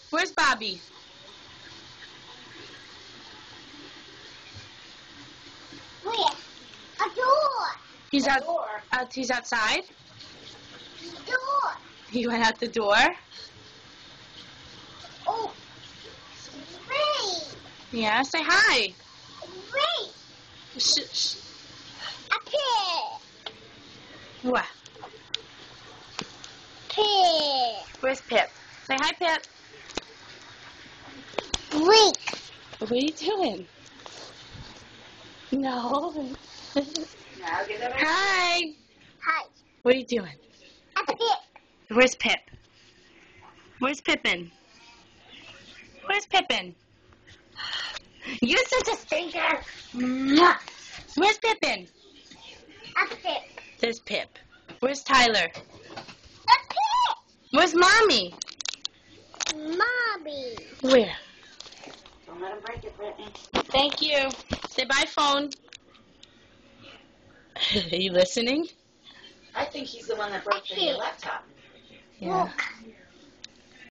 Where's Bobby? Where? A door. He's he's outside? Door. He went out the door? Oh. Wait. Yeah, say hi. Wait. Shh. A pig. What? Pig. Where's Pip? Say hi, Pip. Wait. What are you doing? No. Hi. Hi. What are you doing? A pig. Where's Pip? Where's Pippin? Where's Pippin? You're such a stinker. Where's Pippin? A pig. There's Pip. Where's Tyler? A pig. Where's Mommy? Mommy. Where? Don't let him break it, Brittany. Thank you. Say bye, phone. Are you listening? I think he's the one that broke the laptop. Yeah. Look.